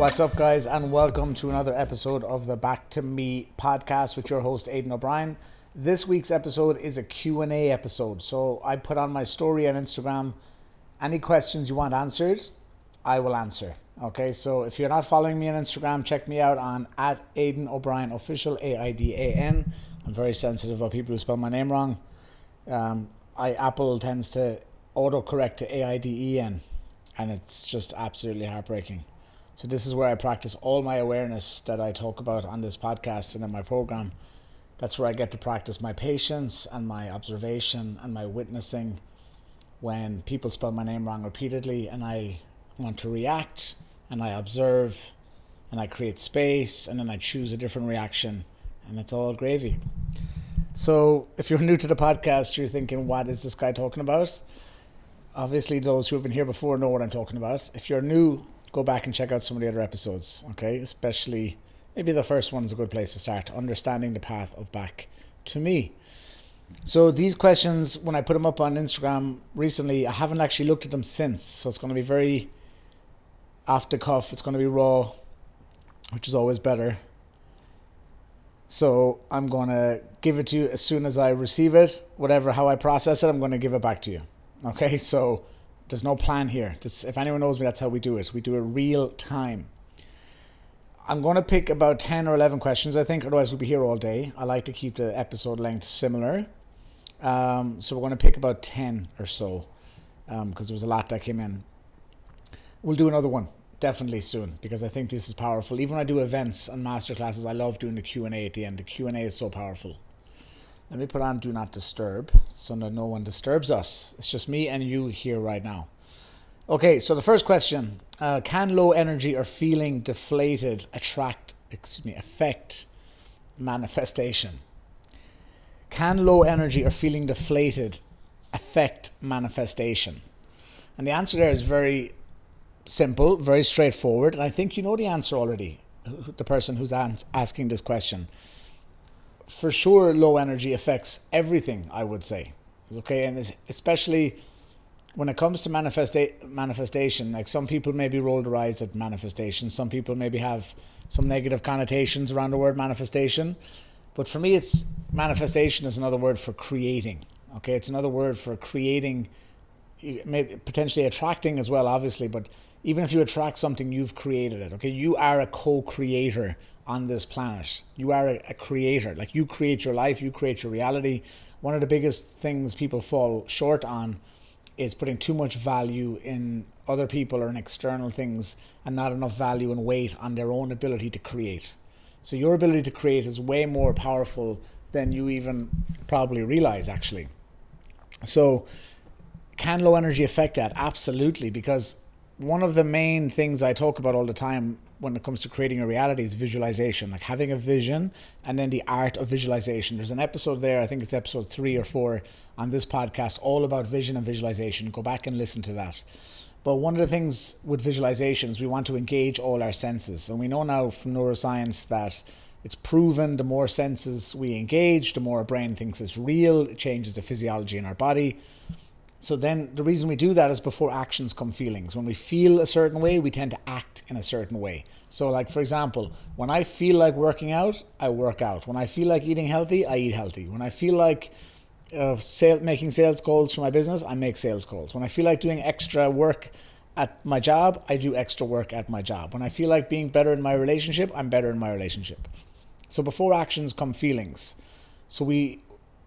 What's up, guys, and welcome to another episode of the Back to Me podcast with your host, Aidan O'Brien. This week's episode is a Q&A episode. So I put on my story on Instagram, any questions you want answered, I will answer. Okay, so if you're not following me on Instagram, check me out on @Aidan O'Brien Official, AIDAN. I'm very sensitive about people who spell my name wrong. Apple tends to autocorrect to AIDEN, and it's just absolutely heartbreaking. So this is where I practice all my awareness that I talk about on this podcast and in my program. That's where I get to practice my patience and my observation and my witnessing when people spell my name wrong repeatedly, and I want to react and I observe and I create space and then I choose a different reaction, and it's all gravy. So if you're new to the podcast, you're thinking, what is this guy talking about? Obviously, those who have been here before know what I'm talking about. If you're new, go back and check out some of the other episodes, okay? Especially, maybe the first one's a good place to start, understanding the path of back to me. So these questions, when I put them up on Instagram recently, I haven't actually looked at them since. So it's going to be very off the cuff. It's going to be raw, which is always better. So I'm going to give it to you as soon as I receive it. How I process it, I'm going to give it back to you. Okay, so there's no plan here. If anyone knows me, that's how we do it. We do it real time. I'm going to pick about 10 or 11 questions, I think. Otherwise, we'll be here all day. I like to keep the episode length similar. So we're going to pick about 10 or so because there was a lot that came in. We'll do another one definitely soon because I think this is powerful. Even when I do events and masterclasses, I love doing the Q&A at the end. The Q&A is so powerful. Let me put on Do Not Disturb so that no one disturbs us. It's just me and you here right now. Okay, so the first question. Can low energy or feeling deflated affect manifestation? Can low energy or feeling deflated affect manifestation? And the answer there is very simple, very straightforward. And I think you know the answer already, the person who's asking this question. For sure, low energy affects everything, I would say. Okay, and especially when it comes to manifestation, like some people maybe roll their eyes at manifestation. Some people maybe have some negative connotations around the word manifestation. But for me, manifestation is another word for creating. Okay, it's another word for creating, maybe potentially attracting as well, obviously. But even if you attract something, you've created it. Okay, you are a co-creator on this planet. You are a creator. Like, you create your life, you create your reality. One of the biggest things people fall short on is putting too much value in other people or in external things and not enough value and weight on their own ability to create. So your ability to create is way more powerful than you even probably realize, actually. So can low energy affect that? Absolutely, because one of the main things I talk about all the time when it comes to creating a reality is visualization, like having a vision and then the art of visualization. There's an episode there, I think it's episode 3 or 4 on this podcast, all about vision and visualization. Go back and listen to that. But one of the things with visualization is we want to engage all our senses. And we know now from neuroscience that it's proven the more senses we engage, the more our brain thinks it's real. It changes the physiology in our body. So then the reason we do that is before actions come feelings. When we feel a certain way, we tend to act in a certain way. So like, for example, when I feel like working out, I work out. When I feel like eating healthy, I eat healthy. When I feel like making sales calls for my business, I make sales calls. When I feel like doing extra work at my job, I do extra work at my job. When I feel like being better in my relationship, I'm better in my relationship. So before actions come feelings. So we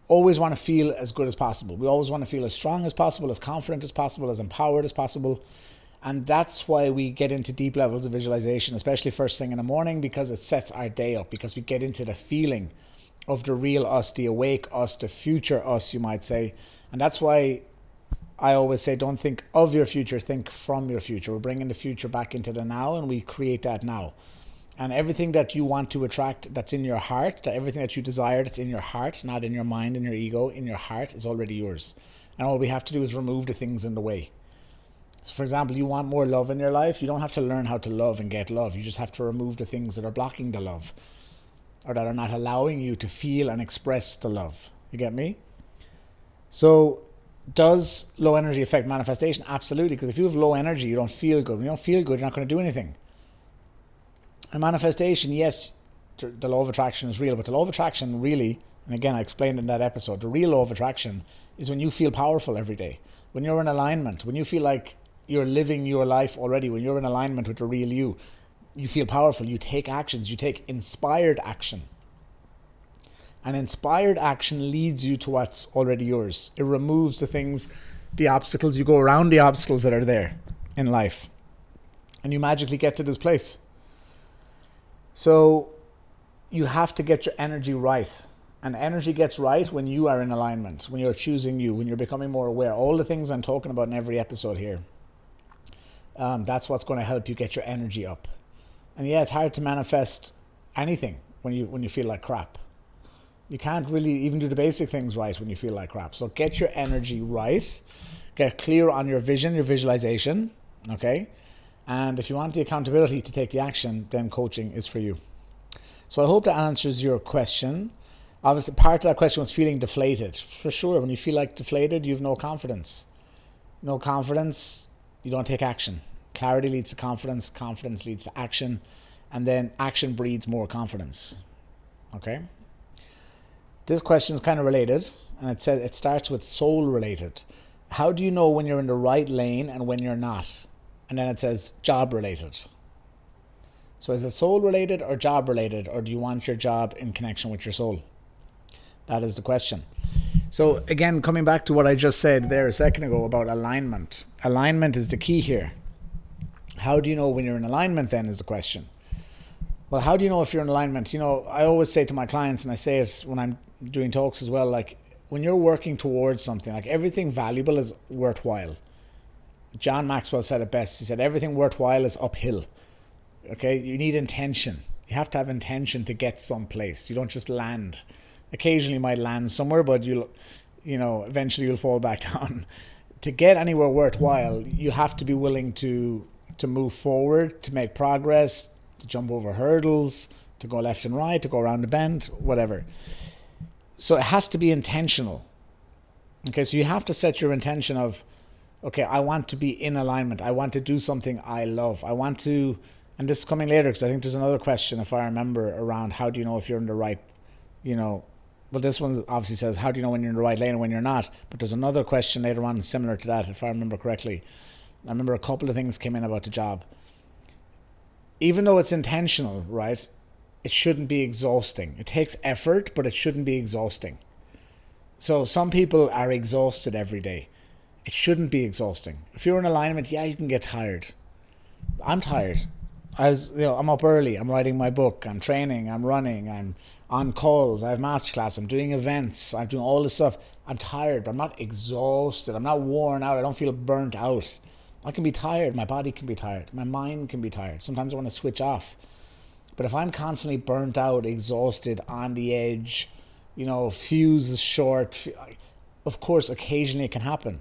always want to feel as good as possible. We always want to feel as strong as possible, as confident as possible, as empowered as possible. And that's why we get into deep levels of visualization, especially first thing in the morning, because it sets our day up, because we get into the feeling of the real us, the awake us, the future us, you might say. And that's why I always say, don't think of your future, think from your future. We're bringing the future back into the now, and we create that now. And everything that you want to attract that's in your heart, everything that you desire that's in your heart, not in your mind and your ego, in your heart, is already yours. And all we have to do is remove the things in the way. So for example, you want more love in your life, you don't have to learn how to love and get love. You just have to remove the things that are blocking the love or that are not allowing you to feel and express the love. You get me? So does low energy affect manifestation? Absolutely, because if you have low energy, you don't feel good. When you don't feel good, you're not going to do anything. A manifestation, yes, the law of attraction is real, but the law of attraction really, and again I explained in that episode, the real law of attraction is when you feel powerful every day, when you're in alignment, when you feel like you're living your life already, when you're in alignment with the real you, you feel powerful, you take actions, you take inspired action. And inspired action leads you to what's already yours. It removes the things, the obstacles, you go around the obstacles that are there in life. And you magically get to this place. So you have to get your energy right. And energy gets right when you are in alignment, when you're choosing you, when you're becoming more aware. All the things I'm talking about in every episode here. That's what's going to help you get your energy up. And yeah, it's hard to manifest anything when you feel like crap. You can't really even do the basic things right when you feel like crap. So get your energy right. Get clear on your vision, your visualization. Okay? And if you want the accountability to take the action, then coaching is for you. So I hope that answers your question. Obviously, part of that question was feeling deflated. For sure, when you feel like deflated, you have no confidence. No confidence, you don't take action. Clarity leads to confidence. Confidence leads to action. And then action breeds more confidence. Okay? This question is kind of related, and it says it starts with soul related. How do you know when you're in the right lane and when you're not? And then it says job related. So is it soul related or job related, or do you want your job in connection with your soul? That is the question. So again, coming back to what I just said there a second ago about alignment. Alignment is the key here. How do you know when you're in alignment then is the question. Well, how do you know if you're in alignment? You know, I always say to my clients, and I say it when I'm doing talks as well, like when you're working towards something, like everything valuable is worthwhile. John Maxwell said it best. He said, everything worthwhile is uphill. Okay, you need intention. You have to have intention to get someplace. You don't just land. Occasionally you might land somewhere, but eventually you'll fall back down. To get anywhere worthwhile, you have to be willing to move forward, to make progress, to jump over hurdles, to go left and right, to go around the bend, whatever. So it has to be intentional. Okay, so you have to set your intention of, okay, I want to be in alignment. I want to do something I love. I want to, and this is coming later because I think there's another question, if I remember, around how do you know if you're in the right, well, this one obviously says, how do you know when you're in the right lane and when you're not? But there's another question later on similar to that, if I remember correctly. I remember a couple of things came in about the job. Even though it's intentional, right, it shouldn't be exhausting. It takes effort, but it shouldn't be exhausting. So some people are exhausted every day. It shouldn't be exhausting. If you're in alignment, yeah, you can get tired. I'm tired. I'm up early. I'm writing my book. I'm training. I'm running. I'm on calls. I have masterclass. I'm doing events. I'm doing all this stuff. I'm tired, but I'm not exhausted. I'm not worn out. I don't feel burnt out. I can be tired. My body can be tired. My mind can be tired. Sometimes I want to switch off. But if I'm constantly burnt out, exhausted, on the edge, fuse is short, of course, occasionally it can happen.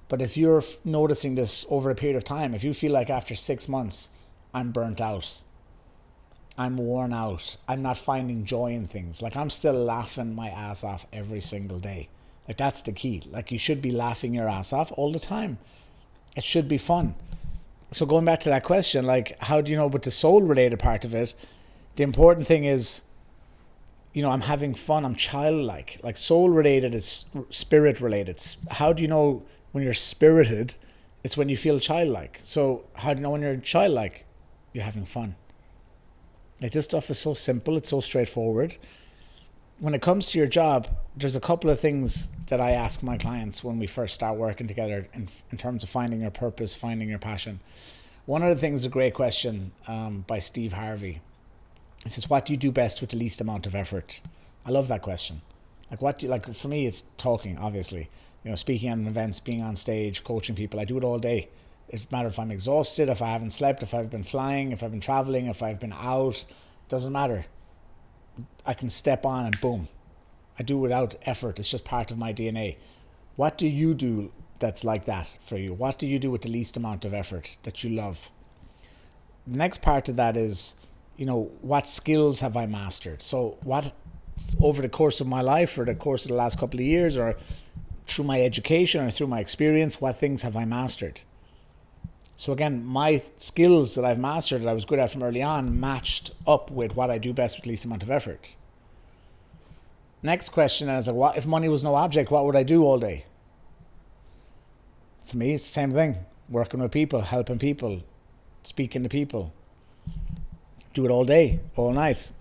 But if you're noticing this over a period of time, if you feel like after 6 months, I'm burnt out, I'm worn out, I'm not finding joy in things, like I'm still laughing my ass off every single day. Like that's the key. Like you should be laughing your ass off all the time. It should be fun. So going back to that question, like how do you know with the soul related part of it, the important thing is, I'm having fun, I'm childlike. Like soul related is spirit related. How do you know when you're spirited? It's when you feel childlike. So how do you know when you're childlike? You're having fun. Like this stuff is so simple, it's so straightforward. When it comes to your job, there's a couple of things that I ask my clients when we first start working together in terms of finding your purpose, finding your passion. One of the things is a great question by Steve Harvey. It says, what do you do best with the least amount of effort? I love that question. Like for me, it's talking, obviously. Speaking at events, being on stage, coaching people. I do it all day. It doesn't matter if I'm exhausted, if I haven't slept, if I've been flying, if I've been traveling, if I've been out. It doesn't matter. I can step on and boom. I do it without effort. It's just part of my DNA. What do you do that's like that for you? What do you do with the least amount of effort that you love? The next part of that is, what skills have I mastered? So what, over the course of my life or the course of the last couple of years or through my education or through my experience, what things have I mastered? So again, my skills that I've mastered, that I was good at from early on, matched up with what I do best with least amount of effort. Next question is, like, what if money was no object, what would I do all day? For me, it's the same thing. Working with people, helping people, speaking to people. Do it all day, all night,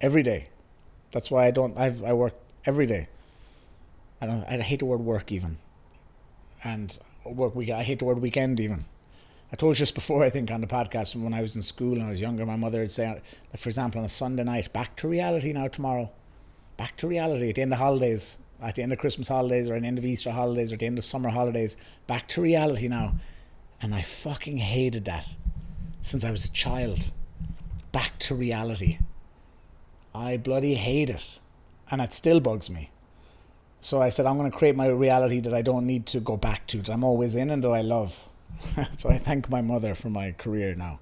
every day. That's why I work every day. I hate the word work even. And I hate the word weekend even. I told you just before, I think, on the podcast, when I was in school and I was younger, my mother would say, like, for example, on a Sunday night, back to reality now tomorrow. Back to reality at the end of holidays, at the end of Christmas holidays, or at the end of Easter holidays, or at the end of summer holidays. Back to reality now. And I fucking hated that since I was a child. Back to reality. I bloody hate it. And it still bugs me. So I said, I'm going to create my reality that I don't need to go back to, that I'm always in and that I love. So I thank my mother for my career now.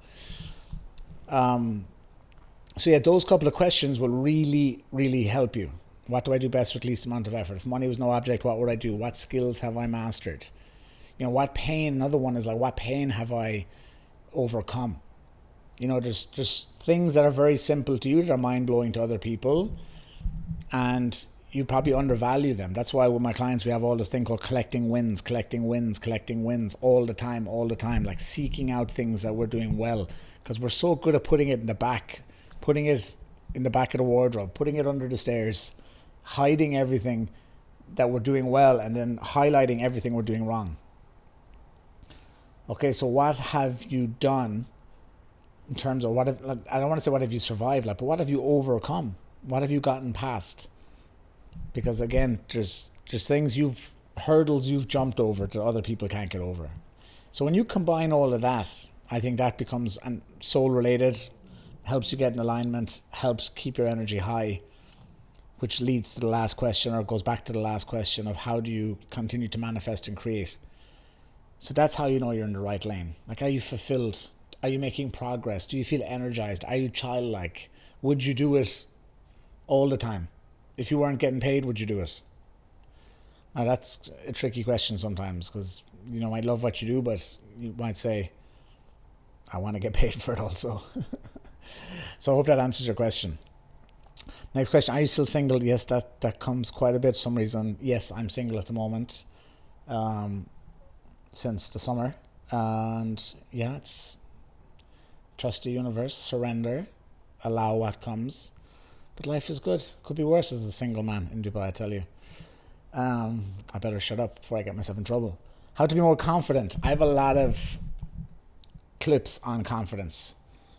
So yeah, those couple of questions will really, really help you. What do I do best with least amount of effort? If money was no object, what would I do? What skills have I mastered? You know, what pain, another one is like, what pain have I overcome? You know, there's things that are very simple to you that are mind-blowing to other people, and you probably undervalue them. That's why with my clients, we have all this thing called collecting wins all the time, like seeking out things that we're doing well, because we're so good at putting it in the back of the wardrobe, putting it under the stairs, hiding everything that we're doing well, and then highlighting everything we're doing wrong. Okay, so what have you done in terms of I don't want to say what have you survived, but what have you overcome? What have you gotten past? Because again, there's things hurdles you've jumped over that other people can't get over. So when you combine all of that, I think that becomes soul related, helps you get in alignment, helps keep your energy high, which leads to the last question, or goes back to the last question of how do you continue to manifest and create. So that's how you know you're in the right lane. Like, are you fulfilled? Are you making progress? Do you feel energized? Are you childlike? Would you do it all the time? If you weren't getting paid, would you do it? Now that's a tricky question sometimes, because you know, I love what you do, but you might say, I want to get paid for it also. So I hope that answers your question. Next question, are you still single? Yes, that comes quite a bit for some reason. Yes, I'm single at the moment, since the summer. And yeah, it's trust the universe, surrender, allow what comes. But life is good. Could be worse as a single man in Dubai, I tell you. I better shut up before I get myself in trouble. How to be more confident. I have a lot of clips on confidence.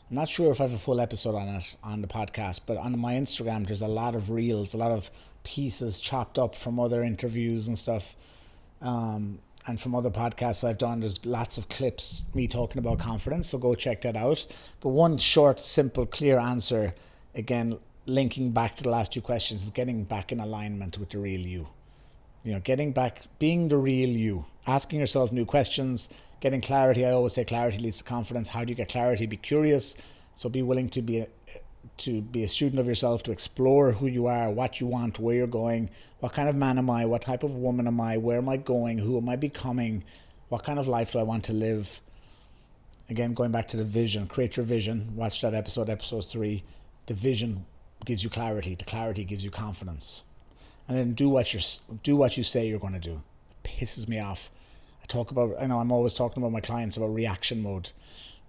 I'm not sure if I have a full episode on it on the podcast, but on my Instagram, there's a lot of reels, a lot of pieces chopped up from other interviews and stuff. And from other podcasts I've done, there's lots of clips, me talking about confidence, so go check that out. But one short, simple, clear answer, again, linking back to the last two questions, is getting back in alignment with the real you. You know, getting back, being the real you, asking yourself new questions, getting clarity. I always say clarity leads to confidence. How do you get clarity? Be curious. So be willing to be a student of yourself, to explore who you are, what you want, where you're going, what kind of man am I, what type of woman am I, where am I going, who am I becoming, what kind of life do I want to live. Again, going back to the vision, create your vision. Watch that episode 3. The vision gives you clarity. The clarity gives you confidence. And then do what you say you're going to do. It pisses me off. I'm always talking about my clients about reaction mode.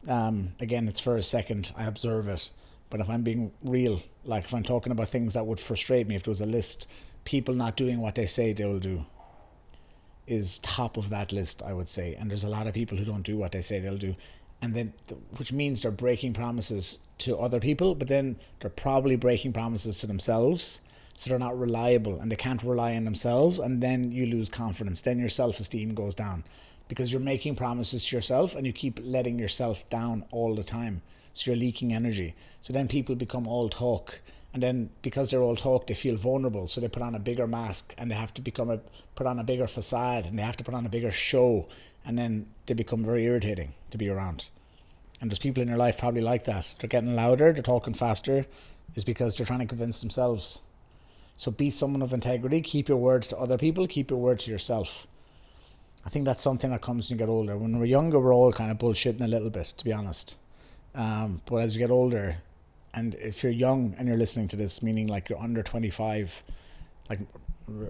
Again, it's for a second. I observe it. But if I'm being real, like if I'm talking about things that would frustrate me, if there was a list, people not doing what they say they will do is top of that list, I would say. And there's a lot of people who don't do what they say they'll do. And then, which means they're breaking promises to other people, but then they're probably breaking promises to themselves. So they're not reliable and they can't rely on themselves. And then you lose confidence. Then your self-esteem goes down because you're making promises to yourself and you keep letting yourself down all the time. So you're leaking energy. So then people become all talk. And then because they're all talk, they feel vulnerable. So they put on a bigger mask and they have to put on a bigger facade and they have to put on a bigger show. And then they become very irritating to be around. And there's people in your life probably like that. They're getting louder, they're talking faster, is because they're trying to convince themselves. So be someone of integrity, keep your word to other people, keep your word to yourself. I think that's something that comes when you get older. When we're younger, we're all kind of bullshitting a little bit, to be honest. But as you get older, and if you're young and you're listening to this, meaning like you're under 25, like,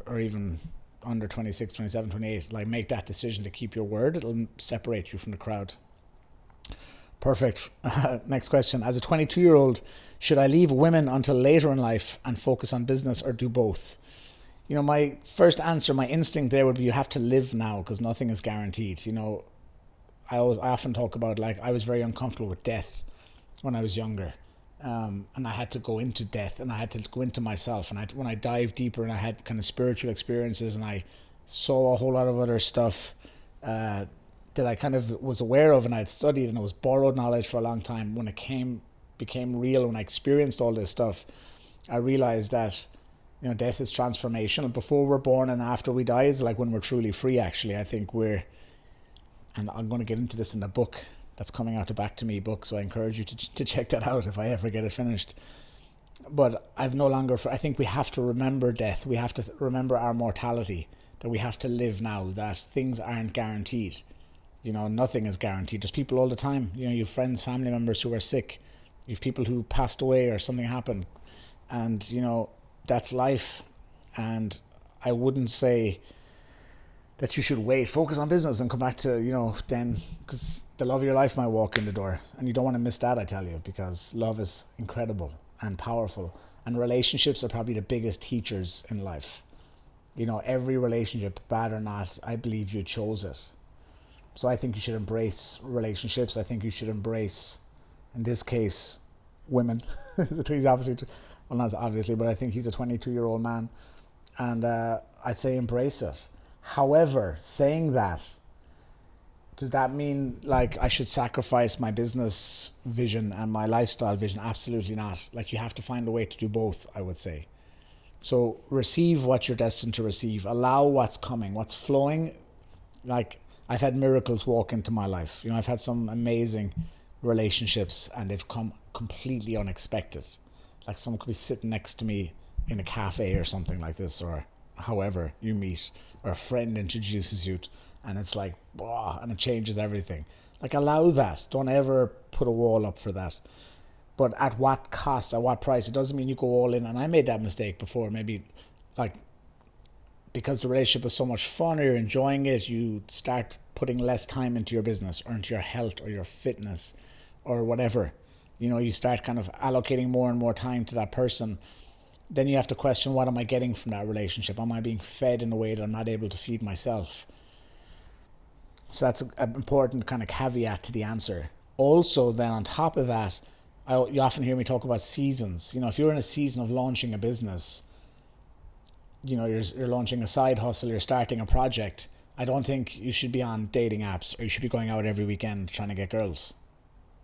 or even under 26, 27, 28, like make that decision to keep your word. It'll separate you from the crowd. Perfect. Next question. As a 22-year-old, should I leave women until later in life and focus on business, or do both? You know, my first answer, my instinct there would be you have to live now, because nothing is guaranteed. You know, I often talk about, like, I was very uncomfortable with death when I was younger. And I had to go into death, and I had to go into myself. And when I dived deeper and I had kind of spiritual experiences, and I saw a whole lot of other stuff that I kind of was aware of, and I had studied, and it was borrowed knowledge for a long time. When it became real, when I experienced all this stuff, I realized that, you know, death is transformational. Before we're born and after we die is like when we're truly free, actually. I think and I'm going to get into this in the book that's coming out, the Back to Me book, so I encourage you to check that out if I ever get it finished. But I think we have to remember death. We have to remember our mortality, that we have to live now, that things aren't guaranteed. You know, nothing is guaranteed. There's people all the time. You know, you have friends, family members who are sick. You have people who passed away or something happened. And, you know, that's life. And I wouldn't say that you should wait, focus on business and come back to, you know, then, because the love of your life might walk in the door, and you don't want to miss that, I tell you, because love is incredible and powerful, and relationships are probably the biggest teachers in life. You know, every relationship, bad or not, I believe you chose it. So I think you should embrace relationships. I think you should embrace, in this case, women. He's obviously, well, not obviously, but I think he's a 22-year-old man, and I'd say embrace it. However, saying that, does that mean like I should sacrifice my business vision and my lifestyle vision? Absolutely not. Like, you have to find a way to do both, I would say. So receive what you're destined to receive. Allow what's coming, what's flowing. Like, I've had miracles walk into my life. You know, I've had some amazing relationships, and they've come completely unexpected. Like, someone could be sitting next to me in a cafe or something like this, or however you meet, or a friend introduces you, and it's like, wow, and it changes everything. Like, allow that. Don't ever put a wall up for that. But at what cost, at what price? It doesn't mean you go all in. And I made that mistake before, maybe, like, because the relationship is so much fun, or you're enjoying it, you start putting less time into your business, or into your health, or your fitness, or whatever. You know, you start kind of allocating more and more time to that person. Then you have to question, what am I getting from that relationship? Am I being fed in a way that I'm not able to feed myself? So that's an important kind of caveat to the answer. Also, then on top of that, you often hear me talk about seasons. You know, if you're in a season of launching a business, you know, you're launching a side hustle, you're starting a project, I don't think you should be on dating apps, or you should be going out every weekend trying to get girls,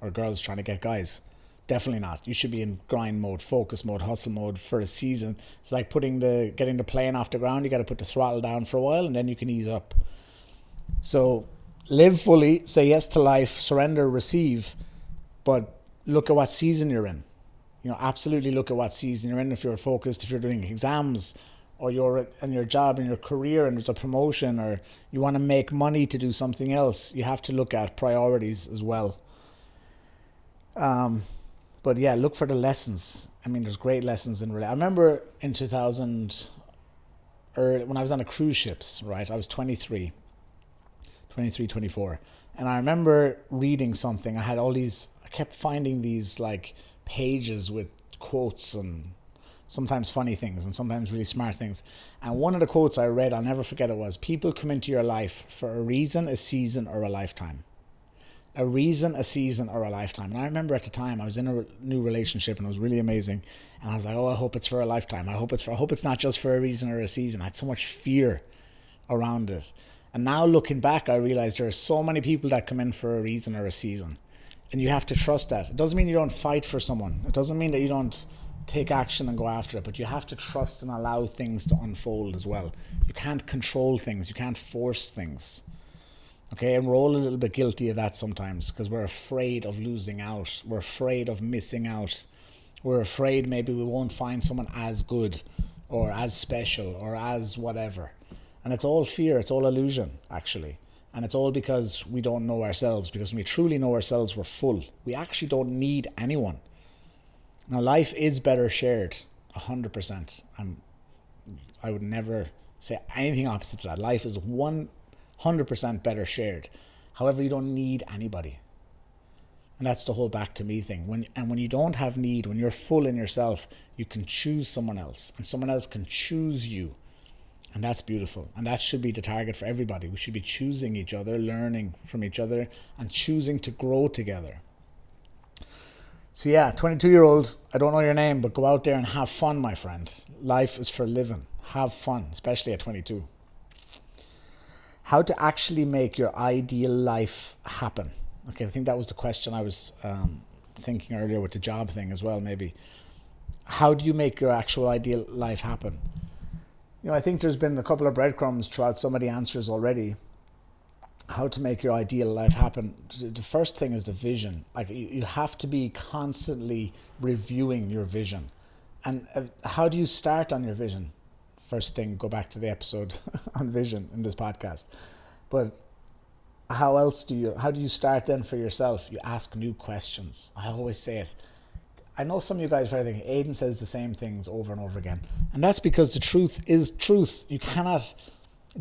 or girls trying to get guys. Definitely not. You should be in grind mode, focus mode, hustle mode for a season. It's like getting the plane off the ground. You got to put the throttle down for a while, and then you can ease up. So live fully, say yes to life, surrender, receive, but look at what season you're in. You know, absolutely look at what season you're in. If you're focused, if you're doing exams, or you're in your job and your career and there's a promotion, or you want to make money to do something else, you have to look at priorities as well. But yeah, look for the lessons. I mean, there's great lessons in I remember in 2000, or when I was on the cruise ships, right? I was 24. And I remember reading something. I kept finding these like pages with quotes, and sometimes funny things and sometimes really smart things. And one of the quotes I read, I'll never forget it, was, people come into your life for a reason, a season, or a lifetime. A reason, a season, or a lifetime. And I remember at the time I was in a new relationship, and it was really amazing. And I was like, oh, I hope it's for a lifetime. I hope it's not just for a reason or a season. I had so much fear around it. And now looking back, I realized there are so many people that come in for a reason or a season. And you have to trust that. It doesn't mean you don't fight for someone. It doesn't mean that you don't take action and go after it. But you have to trust and allow things to unfold as well. You can't control things. You can't force things. Okay, and we're all a little bit guilty of that sometimes, because we're afraid of losing out. We're afraid of missing out. We're afraid maybe we won't find someone as good, or as special, or as whatever. And it's all fear, it's all illusion, actually. And it's all because we don't know ourselves. Because when we truly know ourselves, we're full. We actually don't need anyone. Now, life is better shared, 100%. I would never say anything opposite to that. Life is 100% better shared. However, you don't need anybody. And that's the whole back to me thing. When you don't have need, when you're full in yourself, you can choose someone else. And someone else can choose you. And that's beautiful. And that should be the target for everybody. We should be choosing each other, learning from each other, and choosing to grow together. So yeah, 22-year-olds, I don't know your name, but go out there and have fun, my friend. Life is for living. Have fun, especially at 22. How to actually make your ideal life happen. Okay, I think that was the question I was thinking earlier with the job thing as well, maybe. How do you make your actual ideal life happen? I think there's been a couple of breadcrumbs throughout some of the answers already. How to make your ideal life happen. The first thing is the vision. Like, you have to be constantly reviewing your vision. And how do you start on your vision? First thing, go back to the episode on vision in this podcast. But how do you start then for yourself? You ask new questions. I always say it. I know some of you guys are probably thinking, Aidan says the same things over and over again. And that's because the truth is truth. You cannot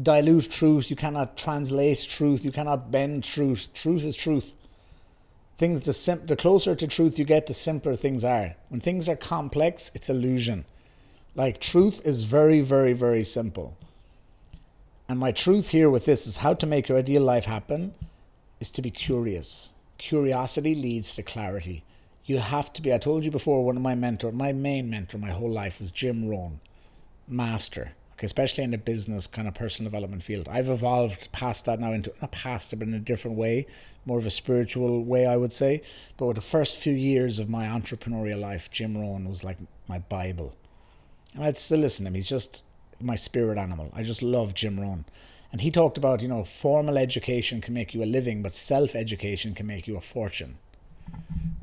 dilute truth. You cannot translate truth. You cannot bend truth. Truth is truth. The closer to truth you get, the simpler things are. When things are complex, it's illusion. Like, truth is very, very, very simple. And my truth here with this is how to make your ideal life happen is to be curious. Curiosity leads to clarity. You have to be, I told you before, my main mentor my whole life was Jim Rohn, master, okay, especially in the business kind of personal development field. I've evolved past that now but in a different way, more of a spiritual way, I would say. But with the first few years of my entrepreneurial life, Jim Rohn was like my Bible. And I'd still listen to him. He's just my spirit animal. I just love Jim Rohn. And he talked about, formal education can make you a living, but self-education can make you a fortune.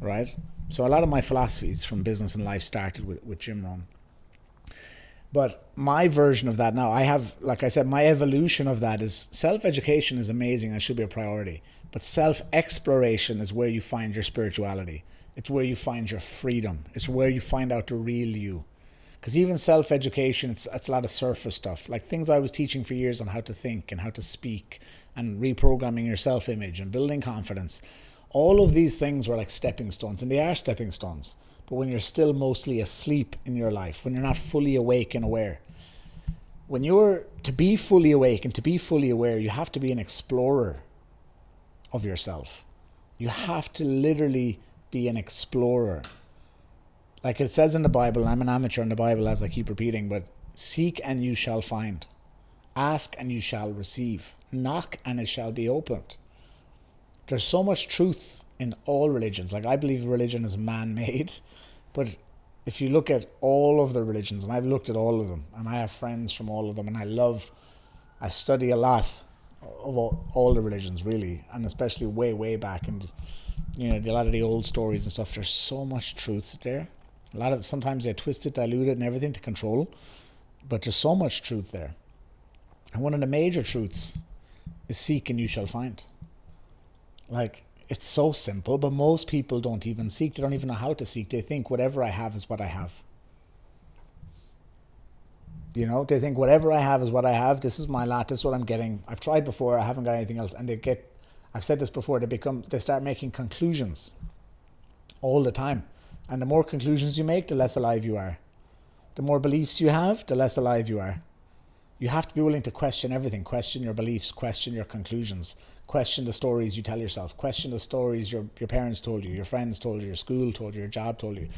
Right? So a lot of my philosophies from business and life started with Jim Rohn. But my version of that now, I have, like I said, my evolution of that is self-education is amazing and should be a priority. But self-exploration is where you find your spirituality. It's where you find your freedom. It's where you find out the real you. Because even self-education, it's a lot of surface stuff. Like things I was teaching for years on how to think and how to speak and reprogramming your self-image and building confidence. All of these things were like stepping stones, and they are stepping stones. But when you're still mostly asleep in your life, when you're not fully awake and aware, to be fully awake and to be fully aware, you have to be an explorer of yourself. You have to literally be an explorer. Like it says in the Bible, I'm an amateur in the Bible as I keep repeating, but seek and you shall find. Ask and you shall receive. Knock and it shall be opened. There's so much truth in all religions. Like, I believe religion is man-made, but if you look at all of the religions, and I've looked at all of them, and I have friends from all of them, and I study a lot of all the religions, really, and especially way, way back, and a lot of the old stories and stuff. There's so much truth there. Sometimes they twist it, dilute it, and everything to control, but there's so much truth there. And one of the major truths is seek and you shall find. Like, it's so simple, but most people don't even seek. They don't even know how to seek. They think whatever I have is what I have. They think whatever I have is what I have. This is my lot. This is what I'm getting. I've tried before. I haven't got anything else. And I've said this before, they start making conclusions all the time. And the more conclusions you make, the less alive you are. The more beliefs you have, the less alive you are. You have to be willing to question everything. Question your beliefs, question your conclusions, question the stories you tell yourself, question the stories your parents told you, your friends told you, your school told you, your job told you.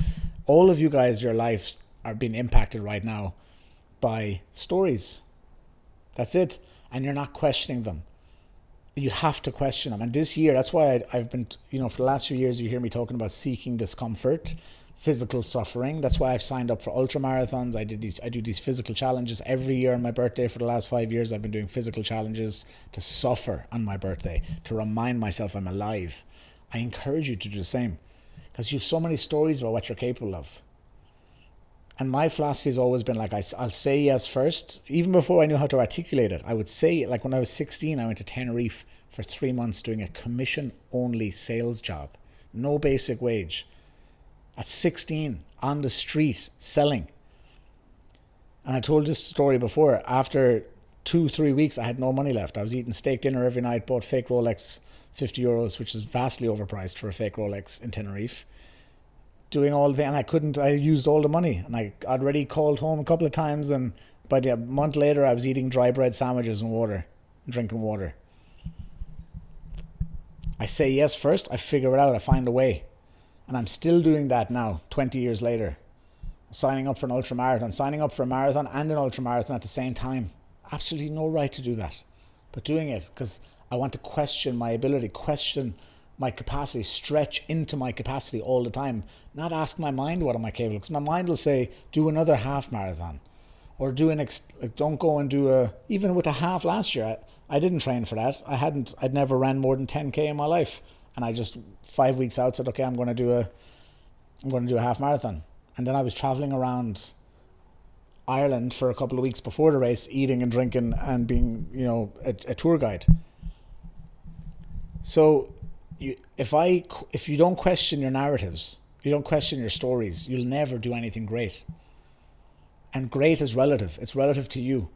All of you guys, your lives are being impacted right now by stories. That's it. And you're not questioning them. You have to question them. And this year, that's why I've been, for the last few years, you hear me talking about seeking discomfort, physical suffering. That's why I've signed up for ultra marathons. I do these physical challenges every year on my birthday. For the last 5 years, I've been doing physical challenges to suffer on my birthday, to remind myself I'm alive. I encourage you to do the same, because you have so many stories about what you're capable of. And my philosophy has always been like, I'll say yes first. Even before I knew how to articulate it, I would say, like when I was 16, I went to Tenerife for 3 months doing a commission-only sales job. No basic wage. At 16, on the street, selling. And I told this story before. After 2-3 weeks, I had no money left. I was eating steak dinner every night, bought fake Rolex, €50, which is vastly overpriced for a fake Rolex in Tenerife. Doing all the, and I used all the money, and I'd already called home a couple of times, and by a month later I was eating dry bread sandwiches and water, and drinking water. I say yes first, I figure it out, I find a way. And I'm still doing that now, 20 years later. Signing up for an ultramarathon, signing up for a marathon and an ultramarathon at the same time. Absolutely no right to do that. But doing it because I want to question my ability, question my capacity, stretch into my capacity all the time. Not ask my mind what am I capable of, because my mind will say, do another half marathon. Or don't go and do even with a half last year, I didn't train for that. I'd never ran more than 10k in my life. And I just 5 weeks out said, okay, I'm going to do a half marathon. And then I was traveling around Ireland for a couple of weeks before the race, eating and drinking and being, a tour guide. So if you don't question your narratives, you don't question your stories, you'll never do anything great. And great is relative. It's relative to you.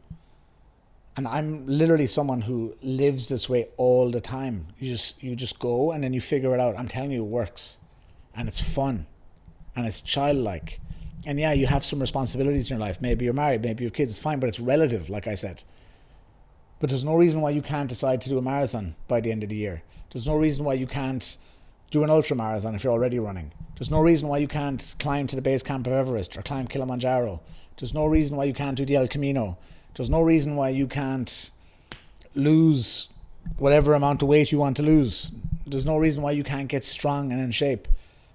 And I'm literally someone who lives this way all the time. You just go and then you figure it out. I'm telling you, it works. And it's fun. And it's childlike. And yeah, you have some responsibilities in your life. Maybe you're married, maybe you have kids. It's fine, but it's relative, like I said. But there's no reason why you can't decide to do a marathon by the end of the year. There's no reason why you can't do an ultra marathon if you're already running. There's no reason why you can't climb to the base camp of Everest or climb Kilimanjaro. There's no reason why you can't do the El Camino. There's no reason why you can't lose whatever amount of weight you want to lose. There's no reason why you can't get strong and in shape.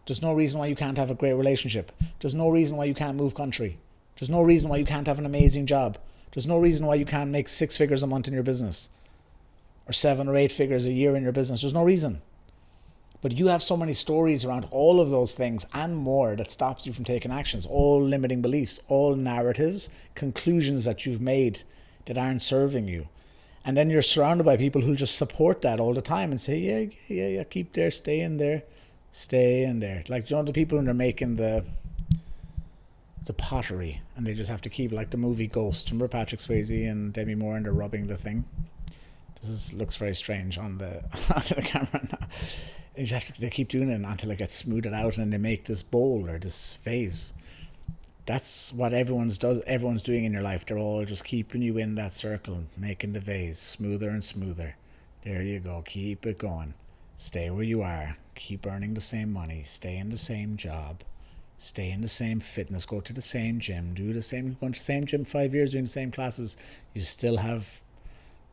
There's no reason why you can't have a great relationship. There's no reason why you can't move country. There's no reason why you can't have an amazing job. There's no reason why you can't make 6 figures a month in your business. Or 7 or 8 figures a year in your business. There's no reason. But you have so many stories around all of those things and more that stops you from taking actions. All limiting beliefs, all narratives, conclusions that you've made that aren't serving you. And then you're surrounded by people who just support that all the time and say, yeah, keep there, stay in there. Like, the people when they're making it's a pottery and they just have to keep, like the movie Ghost. Remember Patrick Swayze and Demi Moore and they're rubbing the thing? Looks very strange onto the camera now. They keep doing it until it gets smoothed out and they make this bowl or this vase. That's what everyone's doing in your life. They're all just keeping you in that circle, making the vase smoother and smoother. There you go. Keep it going. Stay where you are. Keep earning the same money. Stay in the same job. Stay in the same fitness. Go to the same gym. Do the same. Going to the same gym 5 years, doing the same classes. You still have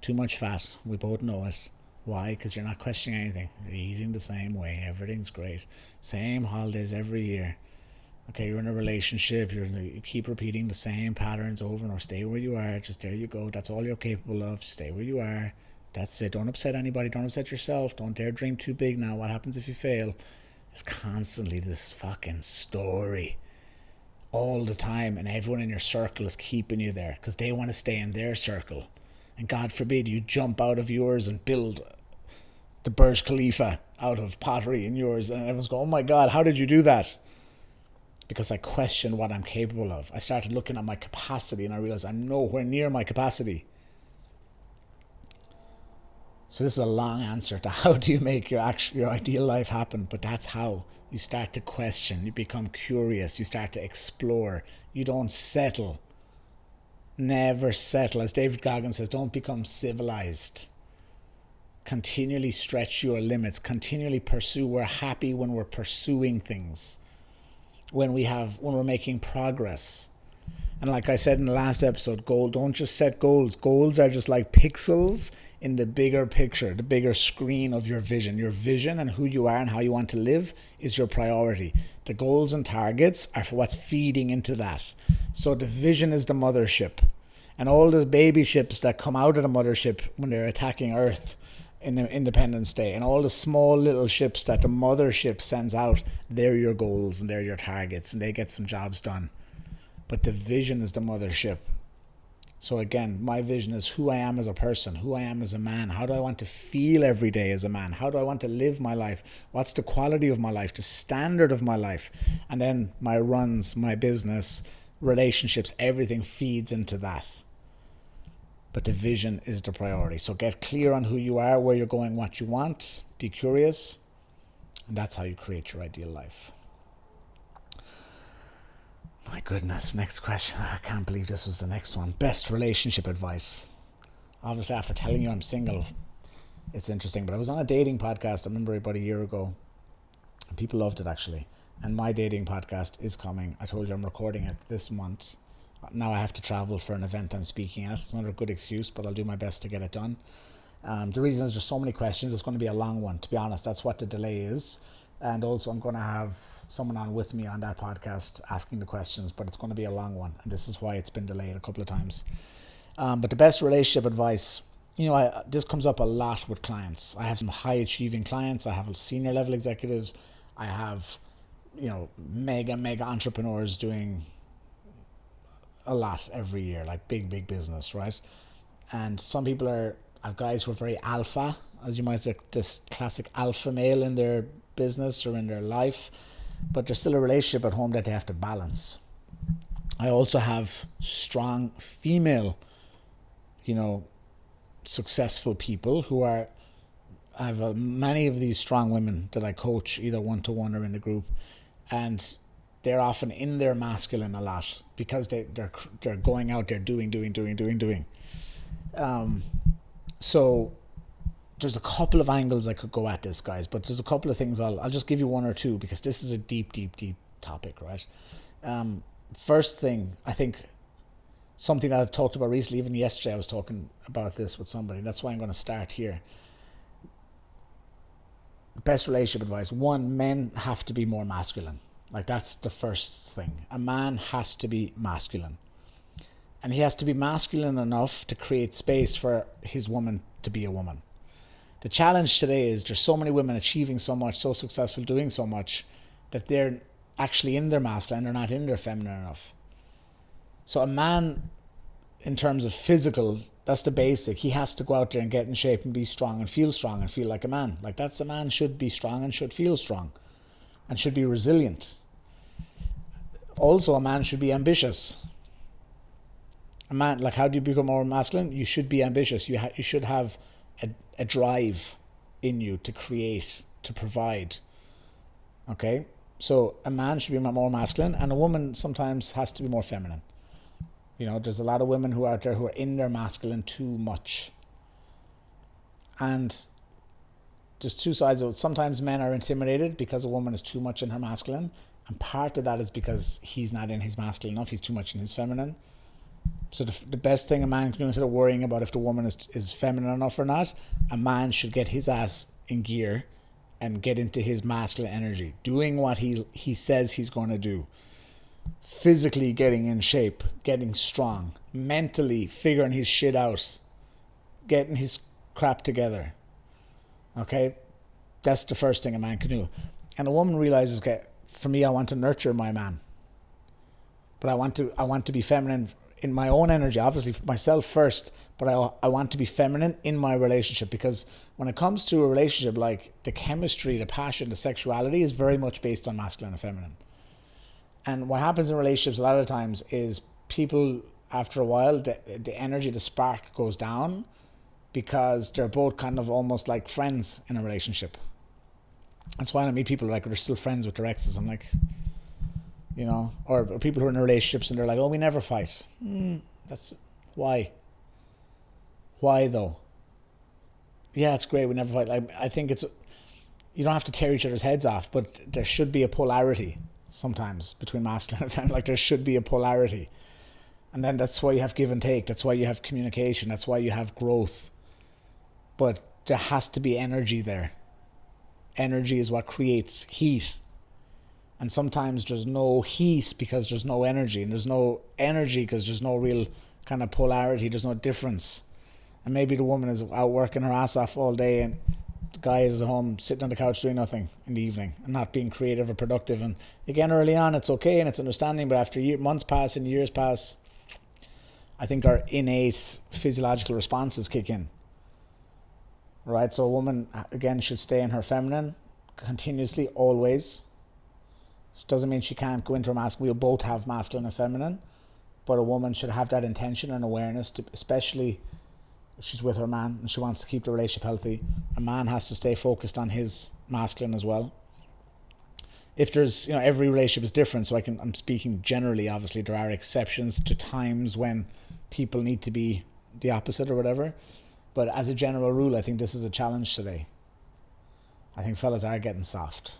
too much fat. We both know it. Why? Because you're not questioning anything. You're eating the same way. Everything's great. Same holidays every year. Okay, you're in a relationship. You keep repeating the same patterns over and over. Stay where you are. Just there you go. That's all you're capable of. Stay where you are. That's it. Don't upset anybody. Don't upset yourself. Don't dare dream too big now. What happens if you fail? It's constantly this fucking story. All the time. And everyone in your circle is keeping you there. Because they want to stay in their circle. And God forbid you jump out of yours and build the Burj Khalifa out of pottery in yours. And everyone's going, oh my God, how did you do that? Because I questioned what I'm capable of. I started looking at my capacity and I realized I'm nowhere near my capacity. So this is a long answer to how do you make your ideal life happen. But that's how. You start to question. You become curious. You start to explore. You don't settle. Never settle. As David Goggins says, don't become civilized. Continually stretch your limits. Continually pursue. We're happy when we're pursuing things. When we're making progress. And like I said in the last episode, don't just set goals. Goals are just like pixels in the bigger picture, the bigger screen of your vision. Your vision and who you are and how you want to live is your priority. The goals and targets are for what's feeding into that. So the vision is the mothership. And all the baby ships that come out of the mothership when they're attacking Earth in the Independence Day, and all the small little ships that the mothership sends out, they're your goals and they're your targets, and they get some jobs done. but the vision is the mothership. So again, my vision is who I am as a person, who I am as a man. How do I want to feel every day as a man? How do I want to live my life? What's the quality of my life, the standard of my life? And then my runs, my business, relationships, everything feeds into that. But the vision is the priority. So get clear on who you are, where you're going, what you want. Be curious. And that's how you create your ideal life. My goodness, next question. I can't believe this was the next one. Best relationship advice. Obviously, after telling you I'm single, it's interesting. But I was on a dating podcast, I remember about a year ago. And people loved it, actually. And my dating podcast is coming. I told you I'm recording it this month. Now I have to travel for an event I'm speaking at. It's not a good excuse, but I'll do my best to get it done. The reason is there's so many questions. It's going to be a long one, to be honest. That's what the delay is. And also I'm going to have someone on with me on that podcast asking the questions, but it's going to be a long one. And this is why it's been delayed a couple of times. But the best relationship advice, this comes up a lot with clients. I have some high achieving clients. I have senior level executives. I have, mega entrepreneurs doing a lot every year, like big business, right? And some people have guys who are very alpha, as you might say, this classic alpha male in their business or in their life, but there's still a relationship at home that they have to balance. I also have strong female, successful people who I have many of these strong women that I coach either one-to-one or in the group, and they're often in their masculine a lot because they're going out there doing. So there's a couple of angles I could go at this, guys, but there's a couple of things I'll just give you one or two because this is a deep topic, right? First thing, I think something that I've talked about recently, even yesterday I was talking about this with somebody. That's why I'm going to start here. Best relationship advice. One, men have to be more masculine. Like, that's the first thing. A man has to be masculine. And he has to be masculine enough to create space for his woman to be a woman. The challenge today is there's so many women achieving so much, so successful, doing so much, that they're actually in their masculine, they're not in their feminine enough. So a man, in terms of physical, that's the basic. He has to go out there and get in shape and be strong and feel like a man. Like, that's a man should be strong and should feel strong and should be resilient. Also, a man should be ambitious. A man, like, how do you become more masculine? You should be ambitious. You should have a drive in you to create, to provide. Okay? So a man should be more masculine, and a woman sometimes has to be more feminine. There's a lot of women who are out there who are in their masculine too much. And there's two sides of it. Sometimes men are intimidated because a woman is too much in her masculine, and part of that is because he's not in his masculine enough. He's too much in his feminine. So the best thing a man can do, instead of worrying about if the woman is feminine enough or not, a man should get his ass in gear and get into his masculine energy, doing what he says he's going to do. Physically getting in shape, getting strong, mentally figuring his shit out, getting his crap together. Okay? That's the first thing a man can do. And a woman realizes, okay, for me, I want to nurture my man. But I want to be feminine in my own energy, obviously for myself first, but I want to be feminine in my relationship, because when it comes to a relationship, like, the chemistry, the passion, the sexuality is very much based on masculine and feminine. And what happens in relationships a lot of times is people, after a while, the energy, the spark goes down because they're both kind of almost like friends in a relationship. That's why I meet people like they're still friends with their exes. I'm like, or people who are in relationships and they're like, oh, we never fight. That's why. Why though? Yeah, it's great, we never fight. I think you don't have to tear each other's heads off, but there should be a polarity sometimes between masculine and feminine. Like, there should be a polarity. And then that's why you have give and take. That's why you have communication. That's why you have growth. But there has to be energy there. Energy is what creates heat. And sometimes there's no heat because there's no energy. And there's no energy because there's no real kind of polarity. There's no difference. And maybe the woman is out working her ass off all day and the guy is at home sitting on the couch doing nothing in the evening and not being creative or productive. And again, early on it's okay and it's understanding, but after months pass and years pass, I think our innate physiological responses kick in. Right? So a woman, again, should stay in her feminine continuously, always. It doesn't mean she can't go into her masculine. We'll both have masculine and feminine, but a woman should have that intention and awareness, to, especially if she's with her man and she wants to keep the relationship healthy. A man has to stay focused on his masculine as well. If there's, every relationship is different, so I'm speaking generally. Obviously, there are exceptions to times when people need to be the opposite or whatever. But as a general rule, I think this is a challenge today. I think fellas are getting soft,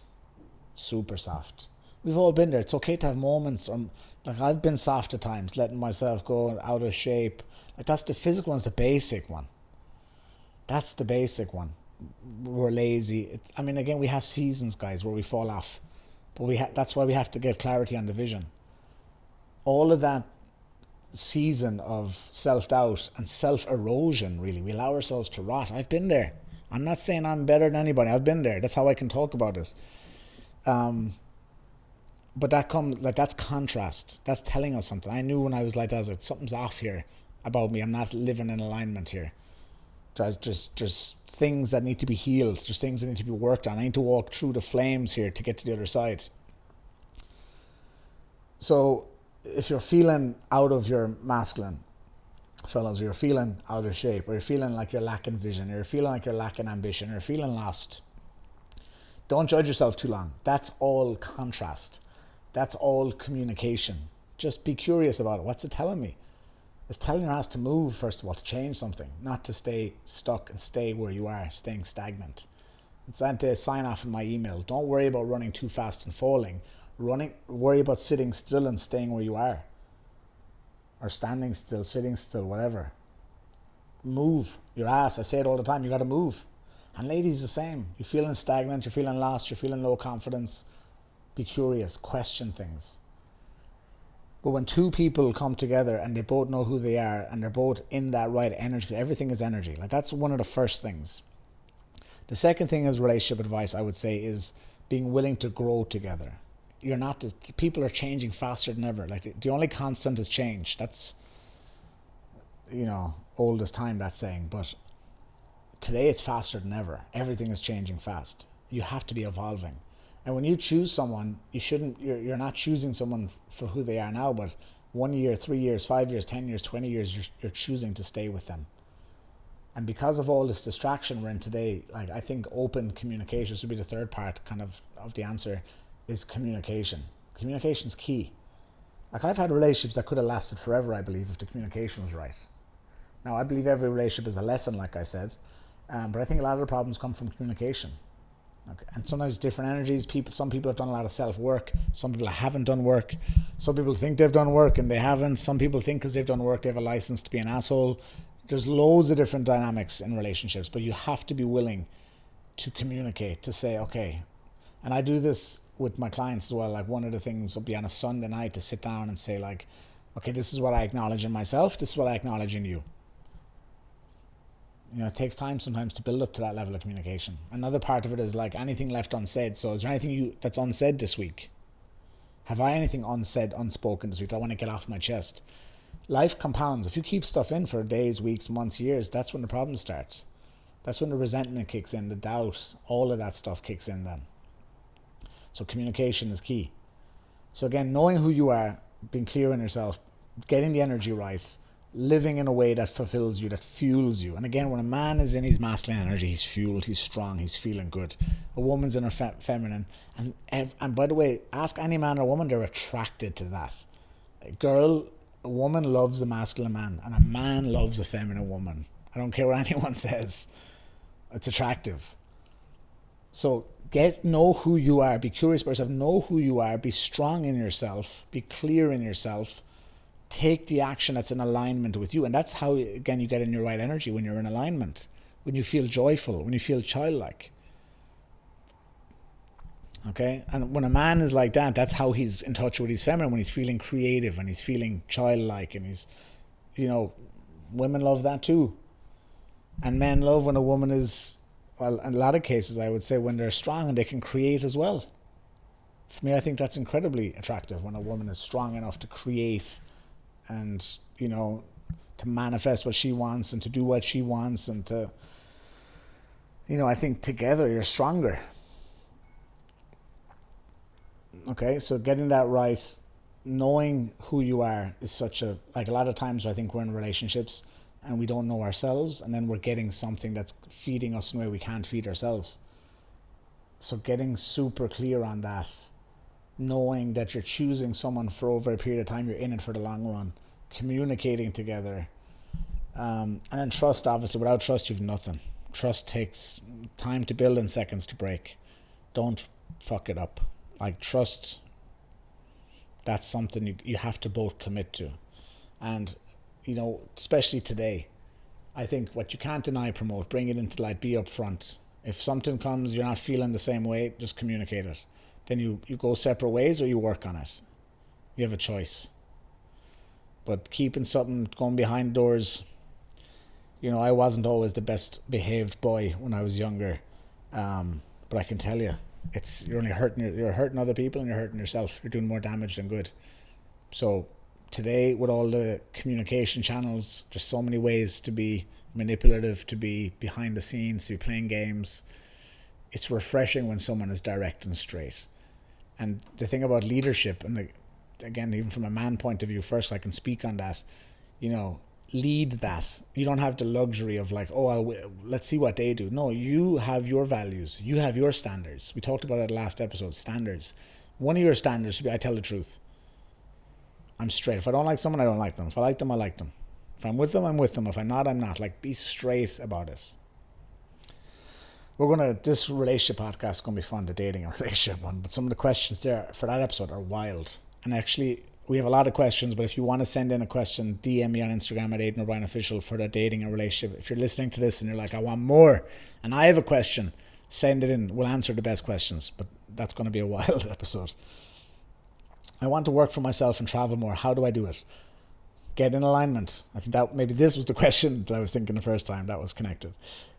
super soft. We've all been there. It's okay to have moments. Like I've been soft at times, letting myself go out of shape. Like that's the physical one's the basic one. That's the basic one. We're lazy. Again, we have seasons, guys, where we fall off. But that's why we have to get clarity on the vision. All of that season of self-doubt and self-erosion, really, we allow ourselves to rot. I've been there. I'm not saying I'm better than anybody. I've been there. That's how I can talk about it. But that's contrast. That's telling us something. I knew when I was like that, I was like, something's off here about me. I'm not living in alignment here. There's things that need to be healed. There's things that need to be worked on. I need to walk through the flames here to get to the other side. So if you're feeling out of your masculine, fellas, you're feeling out of shape, or you're feeling like you're lacking vision, or you're feeling like you're lacking ambition, or you're feeling lost, don't judge yourself too long. That's all contrast. That's all communication. Just be curious about it. What's it telling me? It's telling your ass to move, first of all, to change something, not to stay stuck and stay where you are, staying stagnant. It's that sign off in my email. Don't worry about running too fast and falling. Worry about sitting still and staying where you are. Or standing still, sitting still, whatever. Move your ass. I say it all the time. You got to move. And ladies, the same. You're feeling stagnant. You're feeling lost. You're feeling low confidence. Be curious. Question things. But when two people come together and they both know who they are and they're both in that right energy, because everything is energy. Like that's one of the first things. The second thing is relationship advice, I would say, is being willing to grow together. People are changing faster than ever. Like the only constant is change. That's, old as time, that saying. But today it's faster than ever. Everything is changing fast. You have to be evolving. And when you choose someone, you're not choosing someone for who they are now, but 1 year, 3 years, 5 years, 10 years, 20 years, you're choosing to stay with them. And because of all this distraction we're in today, like I think open communication should be the third part kind of the answer, is communication. Communication's key. Like I've had relationships that could have lasted forever, I believe, if the communication was right. Now, I believe every relationship is a lesson, like I said, but I think a lot of the problems come from communication. Okay. And sometimes different energies. Some people have done a lot of self-work. Some people haven't done work. Some people think they've done work and they haven't. Some people think because they've done work they have a license to be an asshole. There's loads of different dynamics in relationships, but you have to be willing to communicate, to say, okay. And I do this with my clients as well. Like one of the things will be on a Sunday night to sit down and say like, okay, this is what I acknowledge in myself. This is what I acknowledge in you. It takes time sometimes to build up to that level of communication. Another part of it is like anything left unsaid. So is there anything that's unsaid this week? Have I anything unsaid, unspoken this week that I want to get off my chest? Life compounds. If you keep stuff in for days, weeks, months, years, that's when the problem starts. That's when the resentment kicks in, the doubt, all of that stuff kicks in then. So communication is key. So again, knowing who you are, being clear in yourself, getting the energy right, living in a way that fulfills you, that fuels you. And again, when a man is in his masculine energy, he's fueled, he's strong, he's feeling good. A woman's in her feminine. And by the way, ask any man or woman, they're attracted to that. A woman loves a masculine man, and a man loves a feminine woman. I don't care what anyone says. It's attractive. So know who you are, be curious about yourself, know who you are, be strong in yourself, be clear in yourself. Take the action that's in alignment with you. And that's how, again, you get in your right energy, when you're in alignment, when you feel joyful, when you feel childlike. Okay? And when a man is like that, that's how he's in touch with his feminine, when he's feeling creative and he's feeling childlike, and he's, women love that too. And men love when a woman is well, in a lot of cases, I would say when they're strong and they can create as well. For me, I think that's incredibly attractive when a woman is strong enough to create and, to manifest what she wants and to do what she wants and to, I think together you're stronger. Okay, so getting that right, knowing who you are is a lot of times I think we're in relationships and we don't know ourselves, and then we're getting something that's feeding us in a way we can't feed ourselves. So getting super clear on that, knowing that you're choosing someone for over a period of time, you're in it for the long run, communicating together, and then trust. Obviously, without trust you've nothing. Trust takes time to build and seconds to break. Don't fuck it up. Like, trust, that's something you have to both commit to. And especially today, I think what you can't deny, promote, bring it into light, be upfront. If something comes, you're not feeling the same way, just communicate it. Then you go separate ways or you work on it. You have a choice. But keeping something going behind doors, I wasn't always the best behaved boy when I was younger. But I can tell you, you're only hurting other people and you're hurting yourself. You're doing more damage than good. So today, with all the communication channels, there's so many ways to be manipulative, to be behind the scenes, to be playing games. It's refreshing when someone is direct and straight. And the thing about leadership, and again, even from a man point of view, first I can speak on that, lead that. You don't have the luxury of let's see what they do. No, you have your values. You have your standards. We talked about it last episode, standards. One of your standards should be, I tell the truth. I'm straight. If I don't like someone, I don't like them. If I like them, I like them. If I'm with them, I'm with them. If I'm not, I'm not. Be straight about it. This relationship podcast is going to be fun, the dating and relationship one, but some of the questions there for that episode are wild. And actually, we have a lot of questions, but if you want to send in a question, DM me on Instagram at Aidan O'Brien Official for the dating and relationship. If you're listening to this and you're like, I want more, and I have a question, send it in. We'll answer the best questions, but that's going to be a wild episode. I want to work for myself and travel more. How do I do it? Get in alignment. I think that maybe this was the question that I was thinking the first time. That was connected.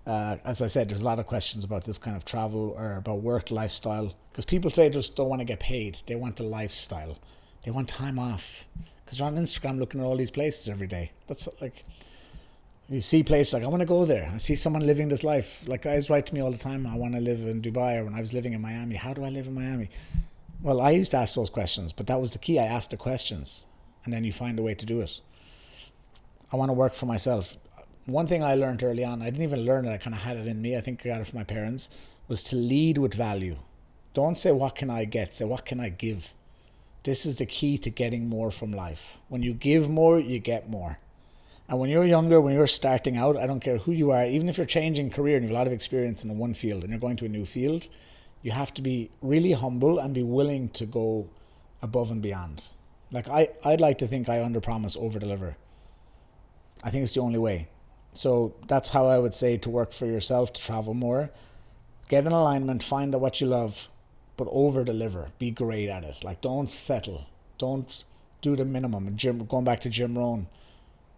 As I said, there's a lot of questions about this kind of travel or about work lifestyle, because people today just don't want to get paid. They want the lifestyle. They want time off, because they're on Instagram looking at all these places every day. That's you see places I want to go there. I see someone living this life. Guys write to me all the time, I want to live in Dubai, or when I was living in Miami, how do I live in Miami? Well, I used to ask those questions, but that was the key. I asked the questions, and then you find a way to do it. I want to work for myself. One thing I learned early on, I didn't even learn it, I kind of had it in me, I think I got it from my parents, was to lead with value. Don't say, what can I get? Say, what can I give? This is the key to getting more from life. When you give more, you get more. And when you're younger, when you're starting out, I don't care who you are, even if you're changing career and you have a lot of experience in one field and you're going to a new field, you have to be really humble and be willing to go above and beyond. I'd like to think I under-promise, over-deliver. I think it's the only way. So that's how I would say to work for yourself, to travel more. Get in alignment, find out what you love, but over-deliver. Be great at it. Don't settle. Don't do the minimum. Going back to Jim Rohn,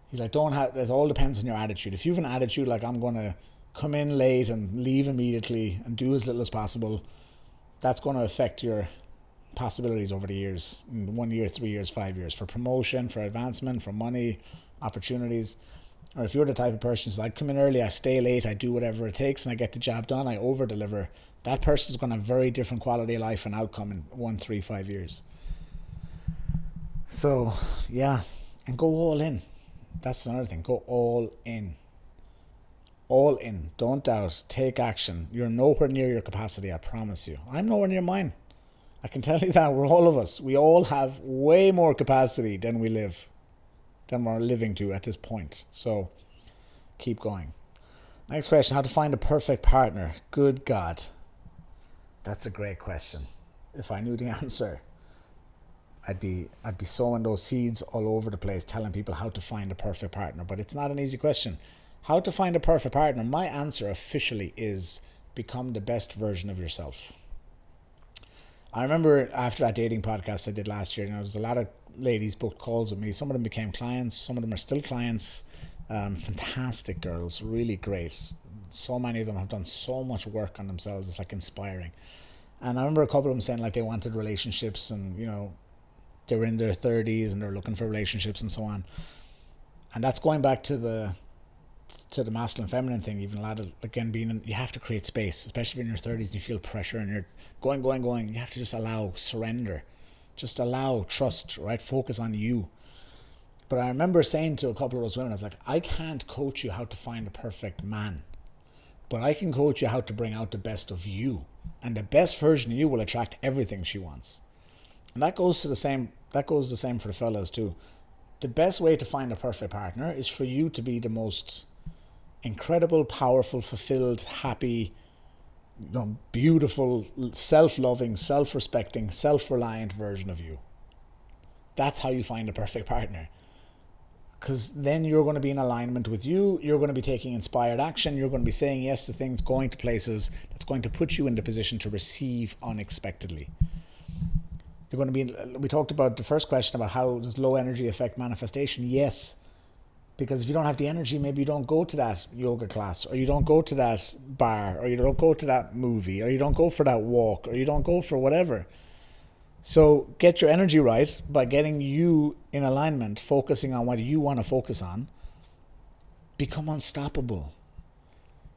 he's like, it all depends on your attitude. If you have an attitude like, I'm going to come in late and leave immediately and do as little as possible, that's going to affect your possibilities over the years, in 1 year, 3 years, 5 years, for promotion, for advancement, for money, opportunities. Or if you're the type of person who's like, come in early, I stay late, I do whatever it takes, and I get the job done, I over-deliver, that person's going to have very different quality of life and outcome in 1, 3, 5 years. So, yeah, and go all in. That's another thing. Go all in. All in. Don't doubt. Take action. You're nowhere near your capacity, I promise you. I'm nowhere near mine. I can tell you that. We're all of us. We all have way more capacity than we're living to at this point. So keep going. Next question. How to find a perfect partner. Good God. That's a great question. If I knew the answer, I'd be sowing those seeds all over the place, telling people how to find a perfect partner. But it's not an easy question. How to find a perfect partner? My answer officially is become the best version of yourself. I remember after that dating podcast I did last year, there was a lot of ladies booked calls with me. Some of them became clients. Some of them are still clients. Fantastic girls, really great. So many of them have done so much work on themselves. It's like inspiring. And I remember a couple of them saying like they wanted relationships, and they were in their 30s and they're looking for relationships and so on. And that's going back to the masculine feminine thing. Even a lot of, again, you have to create space, especially if you're in your 30s and you feel pressure and you're going. You have to just allow, surrender, just allow, trust, right? Focus on you. But I remember saying to a couple of those women, I was like, I can't coach you how to find a perfect man, but I can coach you how to bring out the best of you, and the best version of you will attract everything she wants. And that goes the same for the fellas too. The best way to find a perfect partner is for you to be the most incredible, powerful, fulfilled, happy, beautiful, self-loving, self-respecting, self-reliant version of you. That's how you find a perfect partner. Because then you're going to be in alignment with you. You're going to be taking inspired action. You're going to be saying yes to things, going to places that's going to put you in the position to receive unexpectedly. You're going to be. We talked about the first question about how does low energy affect manifestation. Yes, because if you don't have the energy, maybe you don't go to that yoga class, or you don't go to that bar, or you don't go to that movie, or you don't go for that walk, or you don't go for whatever. So get your energy right by getting you in alignment, focusing on what you want to focus on. Become unstoppable.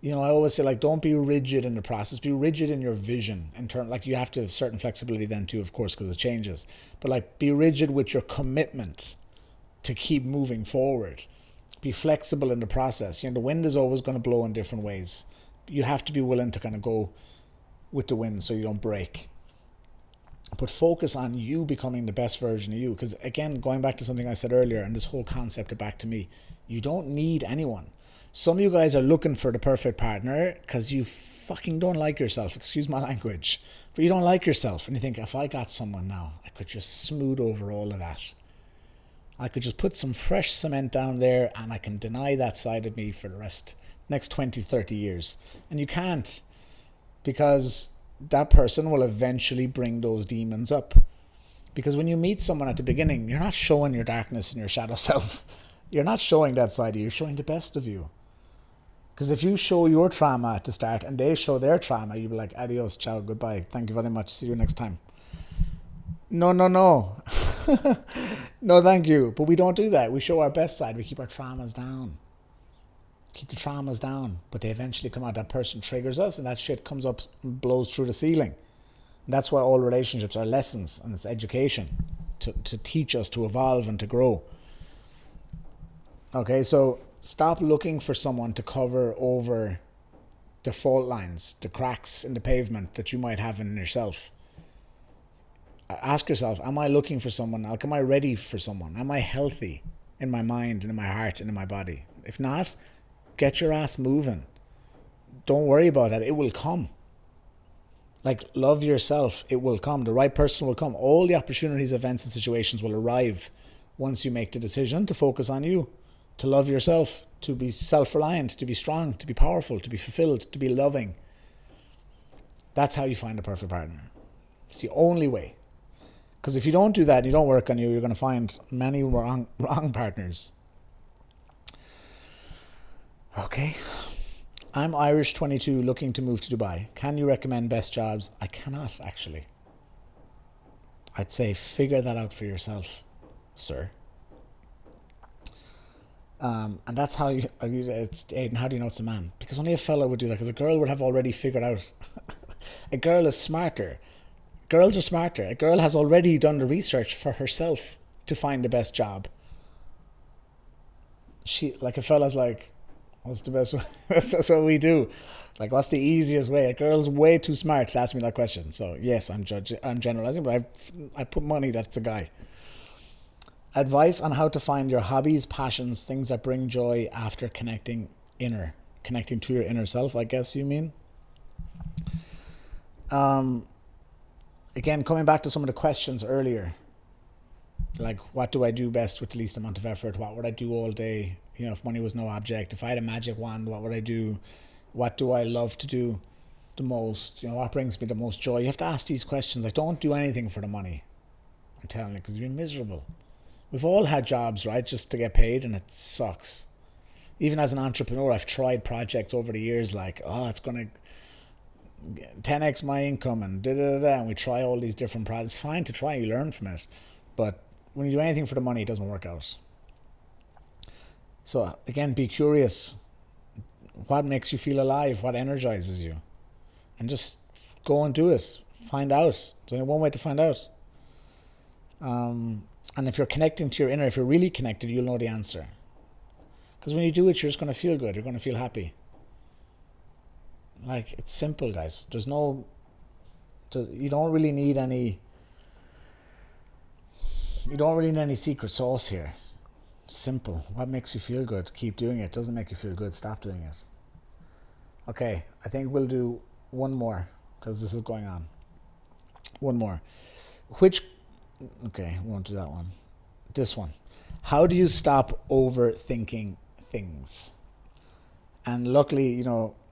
I always say, like, don't be rigid in the process. Be rigid in your vision. Like, you have to have certain flexibility then too, of course, because it changes. But like, be rigid with your commitment to keep moving forward. Be flexible in the process. The wind is always going to blow in different ways. You have to be willing to kind of go with the wind so you don't break. But focus on you becoming the best version of you. Because again, going back to something I said earlier, and this whole concept of back to me, you don't need anyone. Some of you guys are looking for the perfect partner because you fucking don't like yourself. Excuse my language. But you don't like yourself. And you think, if I got someone now, I could just smooth over all of that. I could just put some fresh cement down there and I can deny that side of me for the next 20, 30 years. And you can't, because that person will eventually bring those demons up. Because when you meet someone at the beginning, you're not showing your darkness and your shadow self. You're not showing that side of you. You're showing the best of you. Because if you show your trauma at the start and they show their trauma, you'll be like, adios, ciao, goodbye. Thank you very much. See you next time. No. No, thank you. But we don't do that. We show our best side. We keep our traumas down. Keep the traumas down, but they eventually come out. That person triggers us and that shit comes up and blows through the ceiling. And that's why all relationships are lessons, and it's education to teach us to evolve and to grow. Okay, so stop looking for someone to cover over the fault lines, the cracks in the pavement that you might have in yourself. Ask yourself, am I looking for someone? Like, am I ready for someone? Am I healthy in my mind and in my heart and in my body? If not, get your ass moving. Don't worry about that. It will come. Like, love yourself. It will come. The right person will come. All the opportunities, events, and situations will arrive once you make the decision to focus on you, to love yourself, to be self-reliant, to be strong, to be powerful, to be fulfilled, to be loving. That's how you find a perfect partner. It's the only way. Because if you don't do that and you don't work on you, you're going to find many wrong partners. Okay. I'm Irish, 22, looking to move to Dubai. Can you recommend best jobs? I cannot, actually. I'd say figure that out for yourself, sir. And that's how it's Aidan, how do you know it's a man? Because only a fella would do that, because a girl would have already figured out. A girl is smarter. Girls are smarter. A girl has already done the research for herself to find the best job. A fella's like, what's the best way? That's what we do. Like, what's the easiest way? A girl's way too smart to ask me that question. So yes, I'm generalizing, but I put money that's a guy. Advice on how to find your hobbies, passions, things that bring joy after connecting to your inner self, I guess you mean. Again, coming back to some of the questions earlier, like, what do I do best with the least amount of effort? What would I do all day? If money was no object, if I had a magic wand, what would I do? What do I love to do the most? What brings me the most joy? You have to ask these questions. Like, don't do anything for the money. I'm telling you, because you're miserable. We've all had jobs, right, just to get paid, and it sucks. Even as an entrepreneur, I've tried projects over the years like, oh, it's going to 10x my income and da da da, and we try all these different projects. It's fine to try, you learn from it. But when you do anything for the money, it doesn't work out. So again, be curious. What makes you feel alive? What energizes you? And just go and do it. Find out. There's only one way to find out. And if you're connecting to your inner, if you're really connected, you'll know the answer. Because when you do it, you're just going to feel good. You're going to feel happy. Like, it's simple, guys. You don't really need any secret sauce here. Simple. What makes you feel good? Keep doing it. Doesn't make you feel good, stop doing it. Okay, I think we'll do one more because this is going on. One more. Okay, we won't do that one. This one. How do you stop overthinking things? And luckily,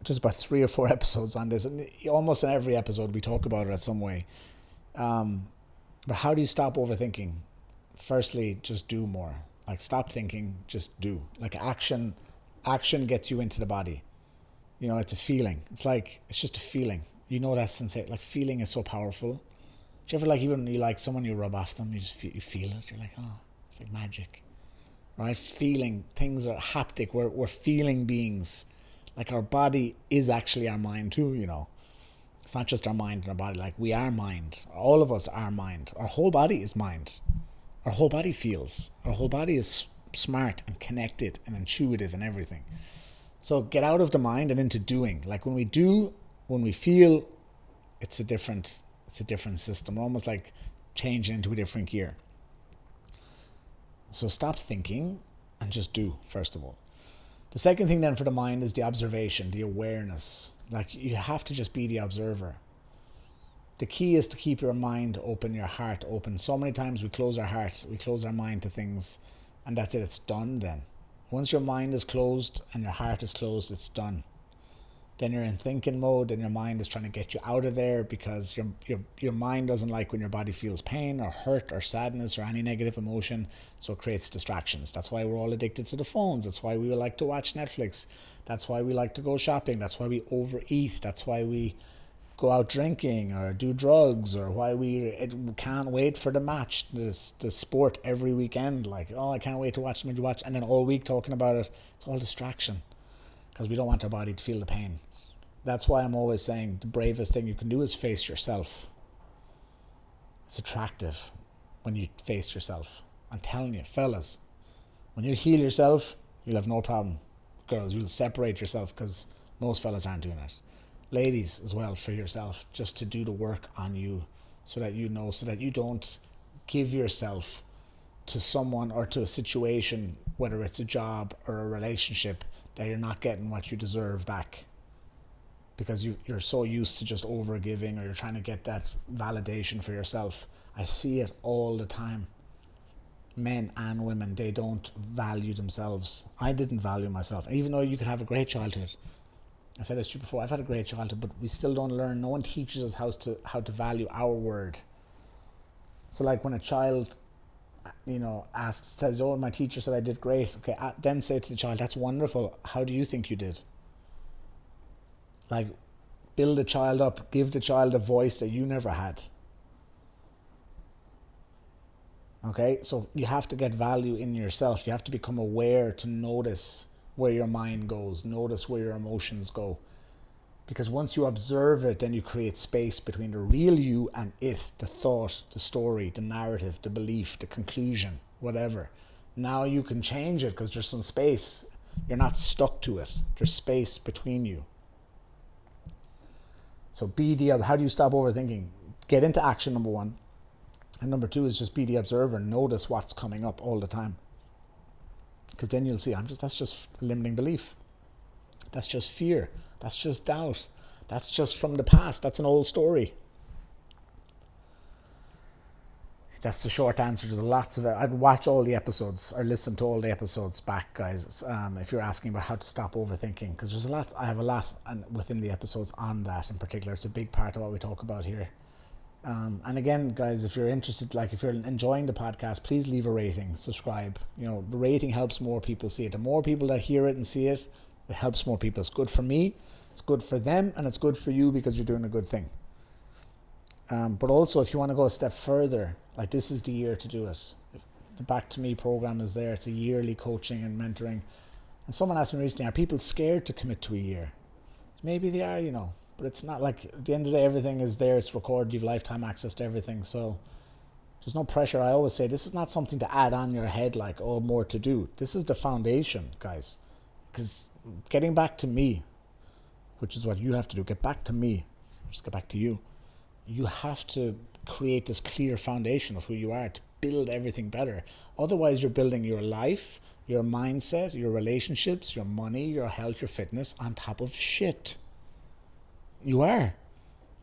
just about 3 or 4 episodes on this. And almost in every episode we talk about it at some way. But how do you stop overthinking? Firstly, just do more. Like, stop thinking, just do. Like, action gets you into the body. It's a feeling. It's just a feeling. That sensation. Like, feeling is so powerful. Do you ever, even you like someone, you rub off them, you feel it. You're like, oh, it's like magic. Right? Feeling. Things are haptic. We're feeling beings. Like, our body is actually our mind too, It's not just our mind and our body. Like, we are mind. All of us are mind. Our whole body is mind. Our whole body feels. Our whole body is smart and connected and intuitive and everything. So get out of the mind and into doing. Like, when we feel, it's a different system. We're almost like changing into a different gear. So stop thinking and just do, first of all. The second thing then for the mind is the observation, the awareness. Like, you have to just be the observer. The key is to keep your mind open, your heart open. So many times we close our hearts, we close our mind to things, and that's it, it's done then. Once your mind is closed and your heart is closed, it's done. Then you're in thinking mode and your mind is trying to get you out of there because your mind doesn't like when your body feels pain or hurt or sadness or any negative emotion, so it creates distractions. That's why we're all addicted to the phones. That's why we like to watch Netflix. That's why we like to go shopping. That's why we overeat. That's why we go out drinking or do drugs, or why we can't wait for the match, the sport every weekend. Like, oh, I can't wait to watch the match, and then all week talking about it. It's all distraction because we don't want our body to feel the pain. That's why I'm always saying the bravest thing you can do is face yourself. It's attractive when you face yourself. I'm telling you, fellas, when you heal yourself, you'll have no problem. Girls, you'll separate yourself because most fellas aren't doing it. Ladies as well, for yourself, just to do the work on you so that you don't give yourself to someone or to a situation, whether it's a job or a relationship, that you're not getting what you deserve back because you're so used to just over giving, or you're trying to get that validation for yourself. I see it all the time. Men and women, they don't value themselves. I didn't value myself, even though you could have a great childhood. I said this to you before, I've had a great childhood, but we still don't learn. No one teaches us how to value our word. So like when a child, says, oh, my teacher said I did great. Okay, then say to the child, that's wonderful. How do you think you did? Like, build the child up. Give the child a voice that you never had. Okay, so you have to get value in yourself. You have to become aware to notice where your mind goes, notice where your emotions go. Because once you observe it, then you create space between the real you and it, the thought, the story, the narrative, the belief, the conclusion, whatever. Now you can change it because there's some space. You're not stuck to it. There's space between you. So how do you stop overthinking? Get into action, number one. And number two is just be the observer. Notice what's coming up all the time. Because then you'll see, that's just limiting belief. That's just fear. That's just doubt. That's just from the past. That's an old story. That's the short answer. There's lots of it. I'd watch all the episodes or listen to all the episodes back, guys, if you're asking about how to stop overthinking. Because there's a lot. I have a lot within the episodes on that in particular. It's a big part of what we talk about here. And again, guys, if you're interested, like if you're enjoying the podcast, please leave a rating, subscribe. The rating helps more people see it. The more people that hear it and see it, it helps more people. It's good for me, it's good for them, and it's good for you because you're doing a good thing. But also, if you want to go a step further, like this is the year to do it. The Back to Me program is there. It's a yearly coaching and mentoring. And someone asked me recently, are people scared to commit to a year? Maybe they are, but it's not like at the end of the day, everything is there. It's recorded. You have lifetime access to everything. So there's no pressure. I always say this is not something to add on your head like, oh, more to do. This is the foundation, guys. Because getting back to me, which is what you have to do, get back to me, just get back to you. You have to create this clear foundation of who you are to build everything better. Otherwise, you're building your life, your mindset, your relationships, your money, your health, your fitness on top of shit. You are.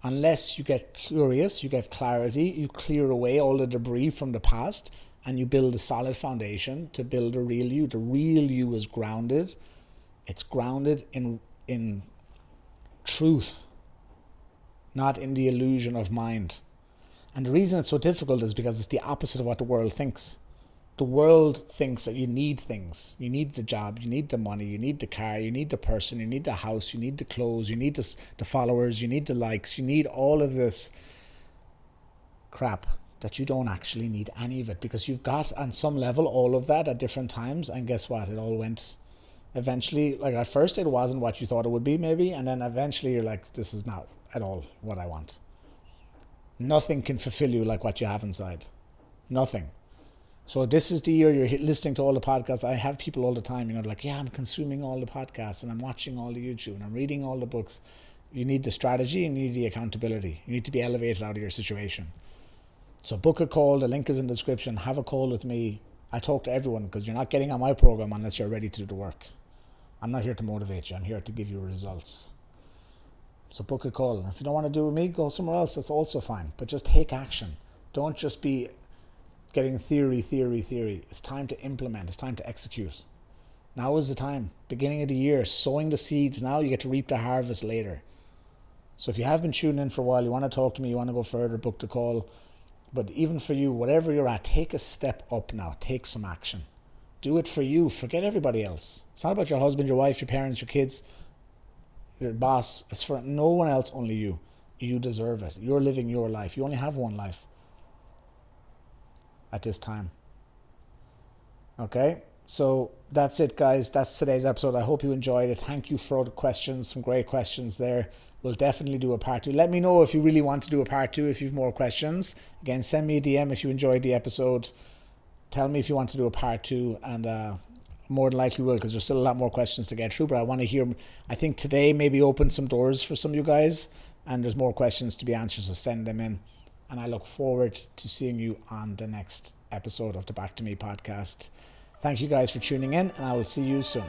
Unless you get curious, you get clarity, you clear away all the debris from the past, and you build a solid foundation to build a real you. The real you is grounded. It's grounded in truth, not in the illusion of mind. And the reason it's so difficult is because it's the opposite of what the world thinks. The world thinks that you need things. You need the job, you need the money, you need the car, you need the person, you need the house, you need the clothes, you need the followers, you need the likes, you need all of this crap that you don't actually need any of it, because you've got on some level all of that at different times, and guess what? It all went eventually, like at first it wasn't what you thought it would be maybe, and then eventually you're like, this is not at all what I want. Nothing can fulfill you like what you have inside. Nothing. So this is the year you're listening to all the podcasts. I have people all the time, like, yeah, I'm consuming all the podcasts and I'm watching all the YouTube and I'm reading all the books. You need the strategy and you need the accountability. You need to be elevated out of your situation. So book a call. The link is in the description. Have a call with me. I talk to everyone because you're not getting on my program unless you're ready to do the work. I'm not here to motivate you. I'm here to give you results. So book a call. If you don't want to do it with me, go somewhere else. That's also fine. But just take action. Don't just be getting theory. It's time to implement. It's time to execute. Now is the time. Beginning of the year, sowing the seeds. Now you get to reap the harvest later. So if you have been tuning in for a while, you want to talk to me, you want to go further, book the call. But even for you, whatever you're at, take a step up now. Take some action. Do it for you. Forget everybody else. It's not about your husband, your wife, your parents, your kids, your boss. It's for no one else, only you. You deserve it. You're living your life. You only have one life at this time. Okay? So that's it, guys. That's today's episode. I hope you enjoyed it. Thank you for all the questions. Some great questions there. We'll definitely do a part 2. Let me know if you really want to do a part 2, if you have more questions. Again, send me a DM if you enjoyed the episode. Tell me if you want to do a part 2, and more than likely will, because there's still a lot more questions to get through. But I want to hear, I think today maybe opened some doors for some of you guys, and there's more questions to be answered, so send them in. And I look forward to seeing you on the next episode of the Back to Me podcast. Thank you guys for tuning in, and I will see you soon.